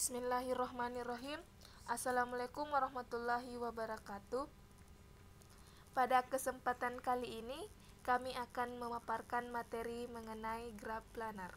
Bismillahirrohmanirrohim. Assalamualaikum warahmatullahi wabarakatuh. Pada kesempatan kali ini, kami akan memaparkan materi mengenai graf planar.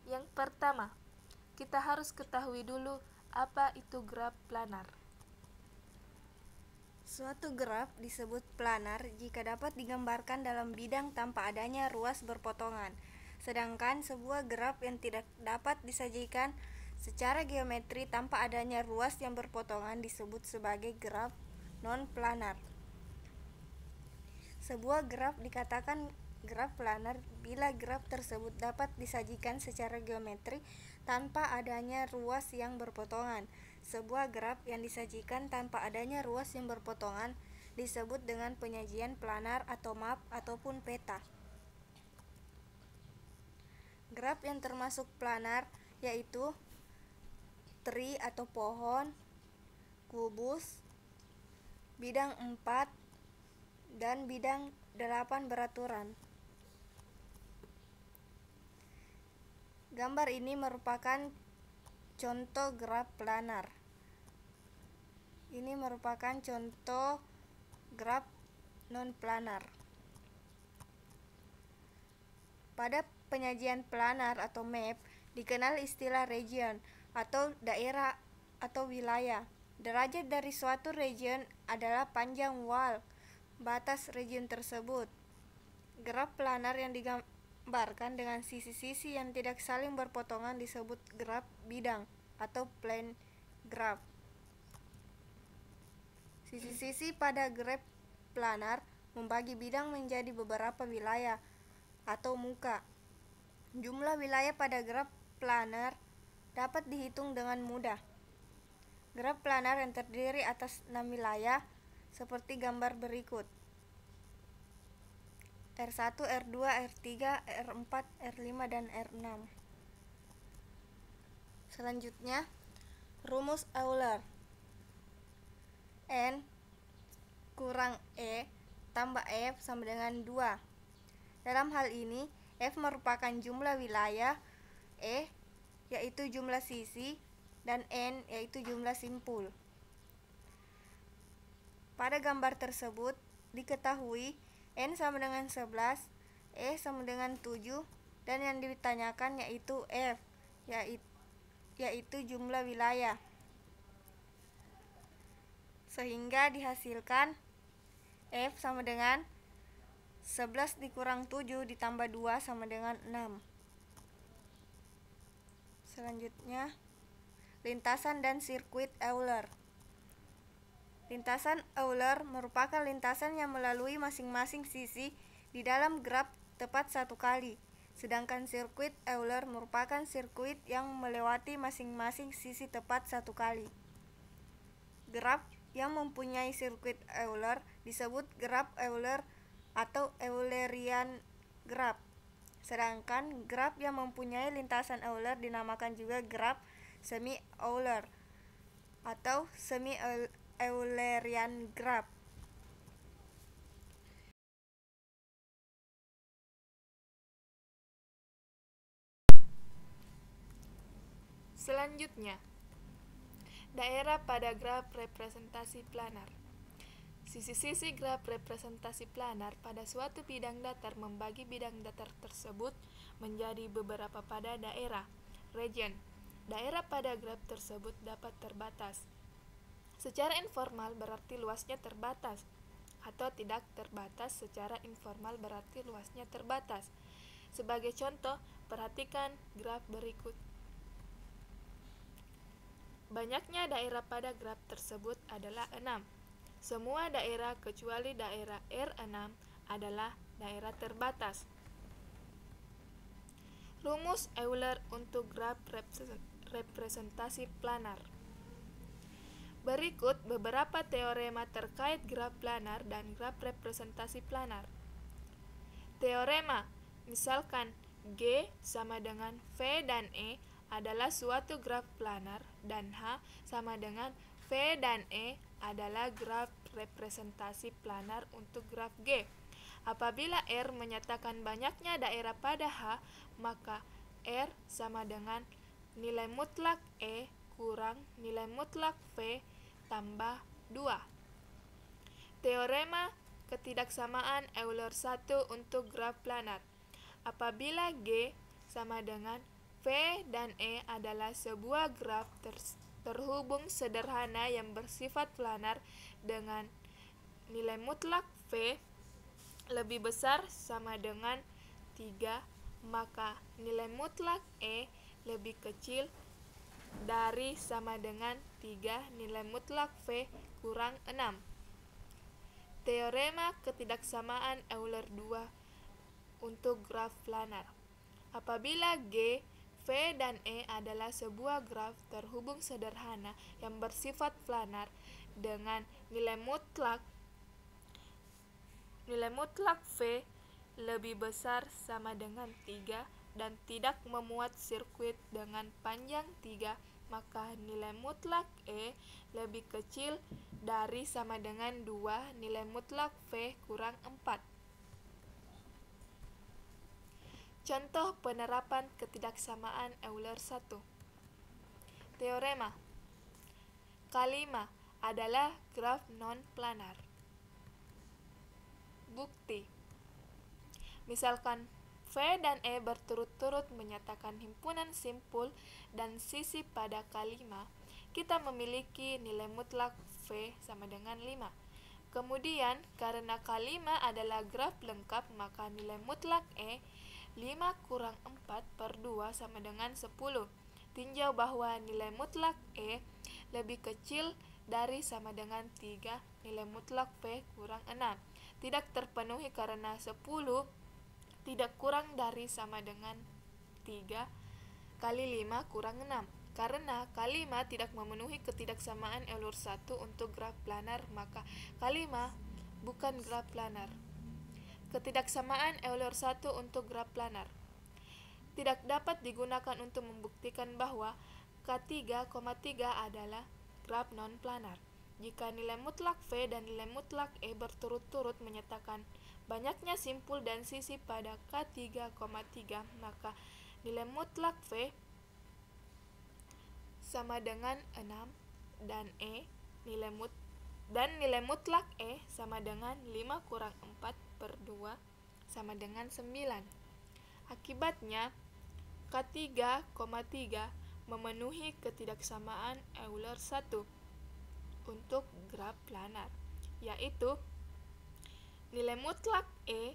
Yang pertama, kita harus ketahui dulu apa itu graf planar. Suatu graf disebut planar jika dapat digambarkan dalam bidang tanpa adanya ruas berpotongan. Sedangkan sebuah graf yang tidak dapat disajikan secara geometri tanpa adanya ruas yang berpotongan disebut sebagai graf non-planar. Sebuah graf dikatakan graf planar bila graf tersebut dapat disajikan secara geometri tanpa adanya ruas yang berpotongan. Sebuah graf yang disajikan tanpa adanya ruas yang berpotongan disebut dengan penyajian planar atau map ataupun peta. Graf yang termasuk planar yaitu tree atau pohon, kubus, bidang 4, dan bidang 8 beraturan. Gambar ini merupakan contoh graf planar. Ini merupakan contoh graf non-planar. Pada penyajian planar atau map dikenal istilah region atau daerah atau wilayah. Derajat dari suatu region adalah panjang wall batas region tersebut. Graf planar yang digambarkan dengan sisi-sisi yang tidak saling berpotongan disebut graf bidang atau plane graph. Sisi-sisi pada graf planar membagi bidang menjadi beberapa wilayah atau muka. Jumlah wilayah pada graf planar dapat dihitung dengan mudah. Graf planar yang terdiri atas 6 wilayah seperti gambar berikut: R1, R2, R3, R4, R5, dan R6. Selanjutnya, rumus Euler. N kurang E tambah F sama dengan 2. Dalam hal ini, F merupakan jumlah wilayah, E yaitu jumlah sisi, dan N yaitu jumlah simpul. Pada gambar tersebut diketahui N sama dengan 11, E sama dengan 7, dan yang ditanyakan yaitu F, yaitu jumlah wilayah. Sehingga dihasilkan F sama dengan 11 dikurang 7 ditambah 2 sama dengan 6. Selanjutnya, lintasan dan sirkuit Euler. Lintasan Euler merupakan lintasan yang melalui masing-masing sisi di dalam graf tepat satu kali. Sedangkan sirkuit Euler merupakan sirkuit yang melewati masing-masing sisi tepat satu kali. Graf yang mempunyai sirkuit Euler disebut graf Euler atau Eulerian graph. Sedangkan graf yang mempunyai lintasan Euler dinamakan juga graf semi-Euler atau semi-Eulerian graph. Selanjutnya, daerah pada graf representasi planar. Sisi-sisi graf representasi planar pada suatu bidang datar membagi bidang datar tersebut menjadi beberapa pada daerah, region. Daerah pada graf tersebut dapat terbatas. Secara informal berarti luasnya terbatas, atau tidak terbatas secara informal berarti luasnya terbatas. Sebagai contoh, perhatikan graf berikut. Banyaknya daerah pada graf tersebut adalah 6. Semua daerah kecuali daerah R6 adalah daerah terbatas. Rumus Euler untuk graf representasi planar. Berikut beberapa teorema terkait graf planar dan graf representasi planar. Teorema, misalkan G sama dengan V dan E adalah suatu graf planar dan H sama dengan V dan E adalah graf representasi planar untuk graf G. Apabila R menyatakan banyaknya daerah pada H, maka R sama dengan nilai mutlak E kurang nilai mutlak V tambah 2. Teorema ketidaksamaan Euler-1 untuk graf planar. Apabila G sama dengan V dan E adalah sebuah graf terhubung sederhana yang bersifat planar dengan nilai mutlak V lebih besar sama dengan 3, maka nilai mutlak E lebih kecil dari sama dengan 3 nilai mutlak V kurang 6. Teorema ketidaksamaan Euler-2 untuk graf planar. Apabila G, V, dan E adalah sebuah graf terhubung sederhana yang bersifat planar dengan nilai mutlak V lebih besar sama dengan 3 dan tidak memuat sirkuit dengan panjang 3, maka nilai mutlak E lebih kecil dari sama dengan 2 nilai mutlak V kurang 4. Contoh penerapan ketidaksamaan Euler-1. Teorema. K5 adalah graf non-planar. Bukti. Misalkan V dan E berturut-turut menyatakan himpunan simpul dan sisi pada K5, kita memiliki nilai mutlak V sama dengan 5. Kemudian, karena K5 adalah graf lengkap, maka nilai mutlak E 5 kurang 4 per 2 sama dengan 10. Tinjau bahwa nilai mutlak E lebih kecil dari sama dengan 3 nilai mutlak V kurang 6. Tidak terpenuhi karena 10 tidak kurang dari sama dengan 3 kali 5 kurang 6. Karena K5 tidak memenuhi ketidaksamaan Euler-1 untuk graf planar, maka K5 bukan graf planar. Ketidaksamaan Euler-1 untuk graf planar tidak dapat digunakan untuk membuktikan bahwa K3,3 adalah graf non-planar. Jika nilai mutlak V dan nilai mutlak E berturut-turut menyatakan banyaknya simpul dan sisi pada K3,3, maka nilai mutlak V sama dengan 6 dan nilai mutlak E sama dengan 5 kurang 4 per 2 sama dengan 9. Akibatnya, K3,3 memenuhi ketidaksamaan Euler-1 untuk graf planar, yaitu nilai mutlak E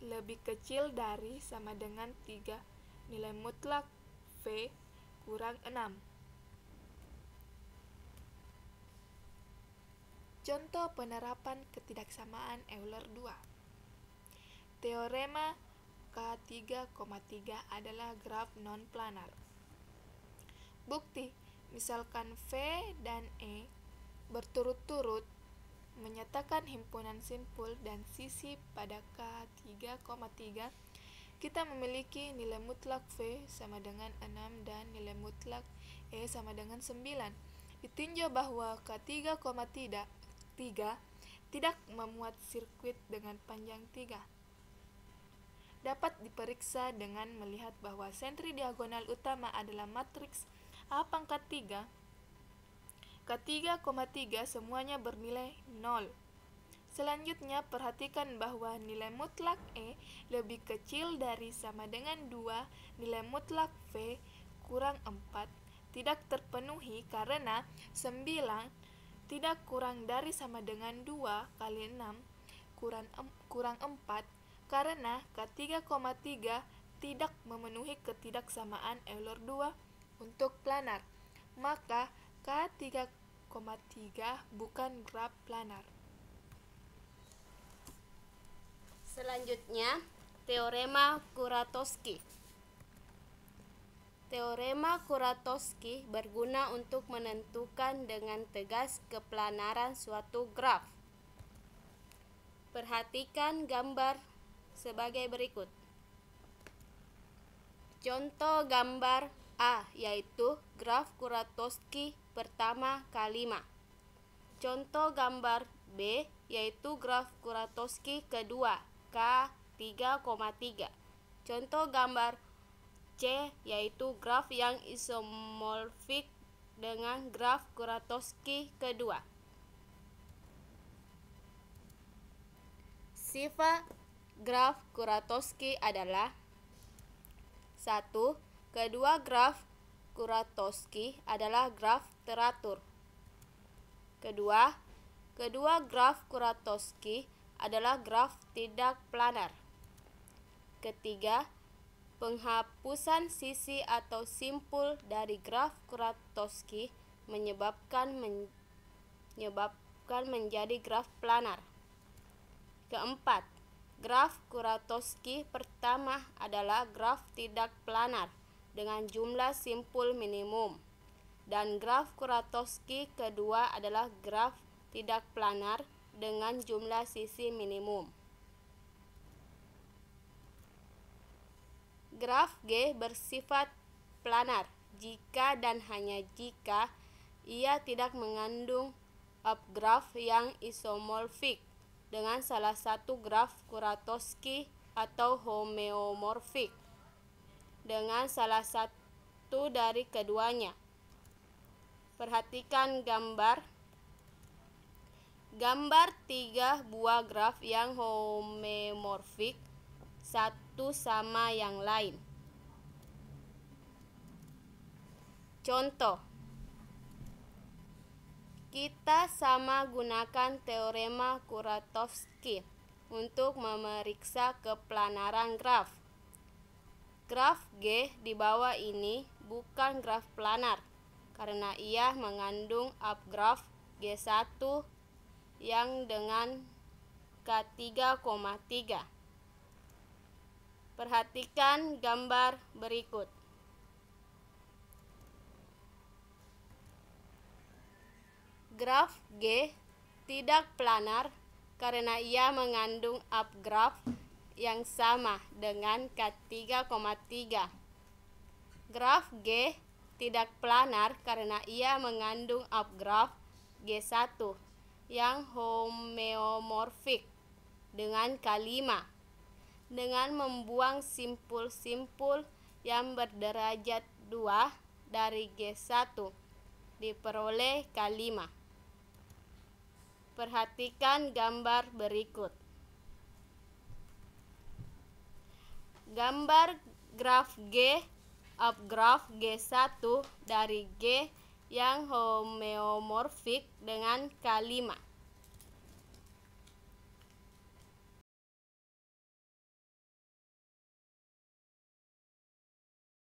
lebih kecil dari sama dengan 3 nilai mutlak V kurang 6. Contoh penerapan ketidaksamaan Euler-2. Teorema K3,3 adalah graf non-planar. Bukti. Misalkan V dan E berturut-turut menyatakan himpunan simpul dan sisi pada K3,3, kita memiliki nilai mutlak V sama dengan 6 dan nilai mutlak E sama dengan 9. Ditinjau bahwa K3,3 tidak memuat sirkuit dengan panjang 3. Dapat diperiksa dengan melihat bahwa sentri diagonal utama adalah matriks A pangkat 3. K3,3 semuanya bernilai 0. Selanjutnya, perhatikan bahwa nilai mutlak E lebih kecil dari sama dengan 2 nilai mutlak V kurang 4 tidak terpenuhi karena 9 tidak kurang dari sama dengan 2 kali 6 kurang 4, karena K3,3 tidak memenuhi ketidaksamaan Euler-2 untuk planar, maka K3,3 bukan graf planar. Selanjutnya, teorema Kuratowski. Teorema Kuratowski berguna untuk menentukan dengan tegas keplanaran suatu graf. Perhatikan gambar sebagai berikut. Contoh gambar A yaitu graf Kuratowski pertama K5. Contoh gambar B yaitu graf Kuratowski kedua K3,3. Contoh gambar C, yaitu graf yang isomorfik dengan graf Kuratowski kedua. Sifat graf Kuratowski adalah: 1. Kedua graf Kuratowski adalah graf teratur. Kedua graf Kuratowski adalah graf tidak planar. Ketiga, penghapusan sisi atau simpul dari graf Kuratowski menyebabkan menjadi graf planar. Keempat, graf Kuratowski pertama adalah graf tidak planar dengan jumlah simpul minimum, dan graf Kuratowski kedua adalah graf tidak planar dengan jumlah sisi minimum. Graf G bersifat planar jika dan hanya jika ia tidak mengandung upgraf yang isomorfik dengan salah satu graf Kuratowski atau homeomorfik dengan salah satu dari keduanya. Perhatikan gambar 3 buah graf yang homeomorfik satu sama yang lain. Contoh, kita sama gunakan teorema Kuratowski untuk memeriksa keplanaran graf. Graf G di bawah ini bukan graf planar karena ia mengandung upgraf G1 yang dengan K3,3. Perhatikan gambar berikut. Graf G tidak planar karena ia mengandung upgraf yang sama dengan K3,3. Graf G tidak planar karena ia mengandung upgraf G1 yang homeomorfik dengan K5. Dengan membuang simpul-simpul yang berderajat 2 dari G1 diperoleh K5. Perhatikan gambar berikut. Gambar graf G upgraf G1 dari G yang homeomorfik dengan K5.